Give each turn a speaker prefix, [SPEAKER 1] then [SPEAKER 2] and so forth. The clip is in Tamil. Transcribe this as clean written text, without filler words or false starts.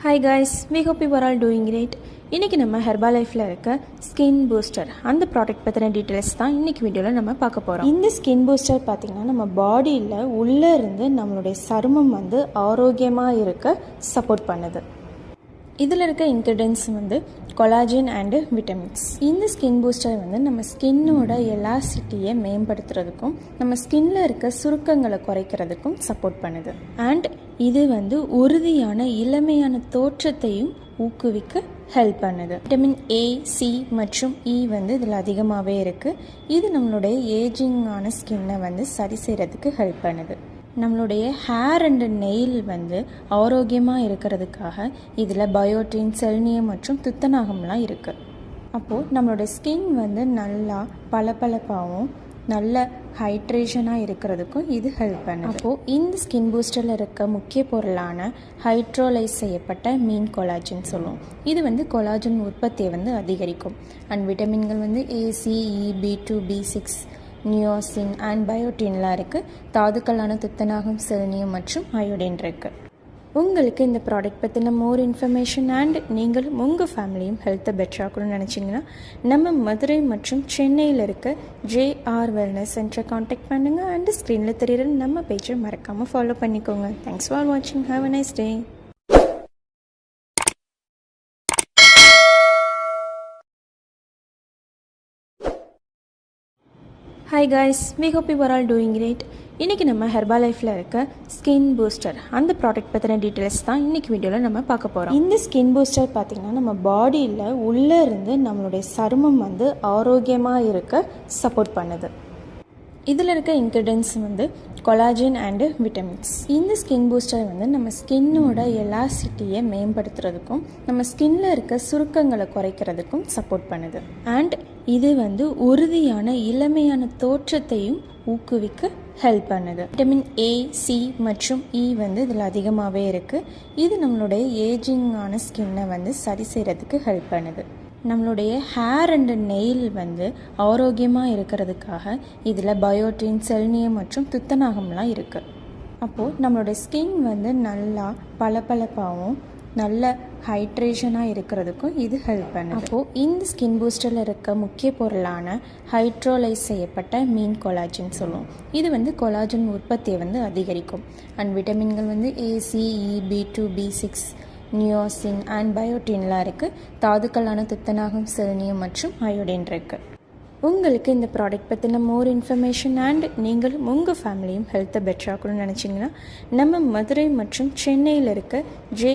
[SPEAKER 1] Hi guys, we hope you are all doing great. இன்றைக்கி நம்ம ஹெர்பா லைஃப்பில் இருக்க ஸ்கின் பூஸ்டர் அந்த ப்ராடக்ட் பற்றின டீட்டெயில்ஸ் தான் இன்றைக்கி வீடியோவில் நம்ம பார்க்க போகிறோம். இந்த ஸ்கின் பூஸ்டர் பார்த்திங்கன்னா நம்ம பாடியில் உள்ளே இருந்து நம்மளுடைய சருமம் ஆரோக்கியமாக இருக்க சப்போர்ட் பண்ணுது. இதில் இருக்க இன்க்ரீடியன்ஸ் கொலாஜன் அண்டு விட்டமின்ஸ். இந்த ஸ்கின் பூஸ்டர் நம்ம ஸ்கின்னோட எலாசிட்டியை மேம்படுத்துறதுக்கும் நம்ம ஸ்கின்ல இருக்க சுருக்கங்களை குறைக்கிறதுக்கும் சப்போர்ட் பண்ணுது. அண்ட் இது உறுதியான இளமையான தோற்றத்தையும் ஊக்குவிக்க ஹெல்ப் பண்ணுது. விட்டமின் ஏ, சி மற்றும் இ இதில் அதிகமாகவே இருக்குது. இது நம்மளுடைய ஏஜிங்கான ஸ்கின்னை சரி செய்கிறதுக்கு ஹெல்ப் பண்ணுது. நம்மளுடைய ஹேர் அண்டு நெயில் ஆரோக்கியமாக இருக்கிறதுக்காக இதில் பயோட்டின், செல்னியம் மற்றும் துத்தநாகம்லாம் இருக்குது. அப்போது நம்மளுடைய ஸ்கின் நல்லா பளபளப்பாகவும் நல்ல ஹைட்ரேஷனாக இருக்கிறதுக்கும் இது ஹெல்ப் பண்ணுது. அப்போது இந்த ஸ்கின் பூஸ்டரில் இருக்க முக்கிய பொருளான ஹைட்ரோலைஸ் செய்யப்பட்ட மீன் கொலாஜன் சொல்லுவோம். இது கொலாஜன் உற்பத்தியை அதிகரிக்கும். அண்ட் விட்டமின்கள் A C, E, B2, B6, niacin and பயோட்டின்லாம் இருக்குது. தாதுக்களான துத்தநாகம், செல்னியம் மற்றும் அயோடின் இருக்குது. உங்களுக்கு இந்த ப்ராடக்ட் பற்றின மோர் இன்ஃபர்மேஷன் அண்ட் நீங்கள் உங்கள் ஃபேமிலியும் ஹெல்த்தை பெட்டராகணும்னு நினச்சிங்கன்னா நம்ம மதுரை மற்றும் சென்னையில் இருக்க JR வெல்னஸ் சென்டரை காண்டாக்ட் பண்ணுங்கள். அண்ட் ஸ்க்ரீனில் தெரிகிற நம்ம பேஜை மறக்காமல் ஃபாலோ பண்ணிக்கோங்க. தேங்க்ஸ் ஃபார் வாட்சிங். Have a nice day. Hi guys, we hope you are all doing great. இன்றைக்கி நம்ம ஹெர்பா லைஃப்பில் இருக்க ஸ்கின் பூஸ்டர் அந்த ப்ராடக்ட் பற்றின டீட்டெயில்ஸ் தான் இன்றைக்கி வீடியோவில் நம்ம பார்க்க போகிறோம். இந்த ஸ்கின் பூஸ்டர் பார்த்திங்கன்னா நம்ம பாடியில் உள்ளே இருந்து நம்மளுடைய சருமம் ஆரோக்கியமாக இருக்க சப்போர்ட் பண்ணுது. இதில் இருக்க இன்க்ரீடியன்ஸ் கொலாஜன் அண்டு விட்டமின்ஸ். இந்த ஸ்கின் பூஸ்டர் நம்ம ஸ்கின்னோட எலாசிட்டியை மேம்படுத்துறதுக்கும் நம்ம ஸ்கின்ல இருக்க சுருக்கங்களை குறைக்கிறதுக்கும் சப்போர்ட் பண்ணுது. அண்ட் இது உறுதியான இளமையான தோற்றத்தையும் ஊக்குவிக்க ஹெல்ப் பண்ணுது. விட்டமின் ஏ, சி மற்றும் இ இதில் அதிகமாகவே இருக்குது. இது நம்மளுடைய ஏஜிங்கான ஸ்கின்னை சரி செய்கிறதுக்கு ஹெல்ப் பண்ணுது. நம்மளுடைய ஹேர் அண்டு நெயில் ஆரோக்கியமாக இருக்கிறதுக்காக இதில் பயோட்டின், செல்னியம் மற்றும் துத்தநாகம்லாம் இருக்குது. அப்போது நம்மளுடைய ஸ்கின் நல்லா பளபளப்பாகவும் நல்ல ஹைட்ரேஷனாக இருக்கிறதுக்கும் இது ஹெல்ப் பண்ணுது. அப்போது இந்த ஸ்கின் பூஸ்டரில் இருக்க முக்கிய பொருளான ஹைட்ரோலைஸ் செய்யப்பட்ட மீன் கொலாஜன் சொல்லுவோம். இது கொலாஜன் உற்பத்தியை அதிகரிக்கும். அண்ட் விட்டமின்கள் A C, E, B2, B6, niacin and பயோட்டின்லாம் இருக்குது. தாதுக்களான துத்தநாகம், செல்னியம் மற்றும் அயோடின் இருக்குது. உங்களுக்கு இந்த ப்ராடக்ட் பற்றின மோர் இன்ஃபர்மேஷன் அண்ட் நீங்கள் உங்கள் ஃபேமிலியும் ஹெல்த்தை பெட்டராகணும்னு நினச்சிங்கன்னா நம்ம மதுரை மற்றும் சென்னையில் இருக்க